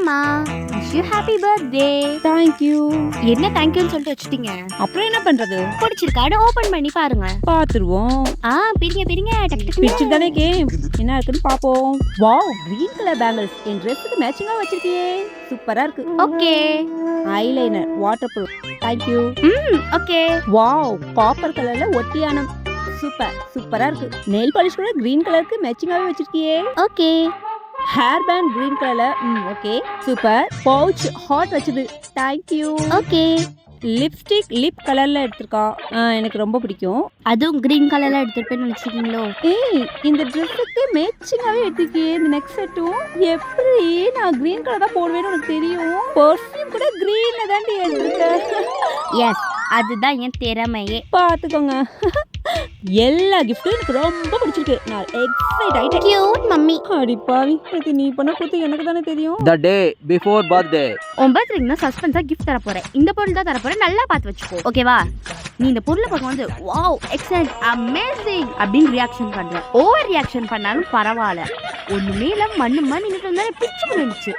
இந்தாங்கம்மா. Wish you happy birthday. Thank you. என்ன thank யூன்னு சொல்லிட்டு வச்சிட்டீங்க? அப்புறம் என்ன பண்றது? பிடிச்சிருக்காடு ஓபன் பண்ணி பாருங்க. பாத்துருவோம். பிரிங்க பிரிங்க. பிடிச்சிருக்கானே கேம். என்ன இருக்குன்னு பாப்போம். வாவ், கிரீன் கலர் பேங்கிள்ஸ் என் ட்ரெஸ்ஸுக்கு மேட்சிங்கா வச்சிருக்கியே. சூப்பரா இருக்கு. Okay. Eyeliner water proof. Thank you. Okay. Wow, copper கலர்ல ஒட்டியானம். சூப்பரா இருக்கு. நெயில் பாலிஷ் கூட கிரீன் கலருக்கு மேட்சிங்காவே வச்சிருக்கியே. ஓகே. ஹேர் பேண்ட் கிரீன் கலர்ல. Okay super. பவுச் ஹாட் வச்சது. Thank you. Okay. Lipstick lip கலர்ல எடுத்திருக்கா. எனக்கு ரொம்ப பிடிக்கும். அதுவும் கிரீன் கலர்ல எடுத்துருப்பேன்னு நினைச்சிட்டீங்களோ? ஏய், இந்த ட்ரெஸ்ஸுக்கு மேட்சிங்காவே எடுத்திருக்கியே. இந்த நெக் செட்டும் எப்படி நான் கிரீன் கலர் தான் போடுவேன்னு உனக்கு தெரியும். பர்ஃப்யூம் கூட கிரீன்ல தாண்டி எடுத்திருக்கேன். எஸ், அதுதான் என் திறமையே. பாத்துக்கோங்க. எல்லா கிஃப்ட்டும் எனக்கு ரொம்ப பிடிச்சிருக்கு. நான் எக்ஸைட் ஆயிட்டேன். Cute mummy. அடி பாவி, இது நீ பண்ண கூத்து எனக்கு தானே தெரியும். The day before birthday. உன் பர்த்டேக்கு நான் சஸ்பென்ஸா கிஃப்ட் தர போறேன். இந்த பொருள் தான் தர போறேன். நல்லா பார்த்து வச்சுக்கோ. ஓகேவா? நீ இந்த பொருளை பார்க்கும்போது வாவ் எக்ஸலென்ட் அமேசிங் அப்படின்னு ரியாக்ஷன் பண்ற. ஓவர் ரியாக்ஷன் பண்ணாலும் பரவாயில்ல. ஒண்ணுமே இல்ல மண்ணு நின்னுட்டு இருந்தா பிடிச்சு போயிடுச்சு.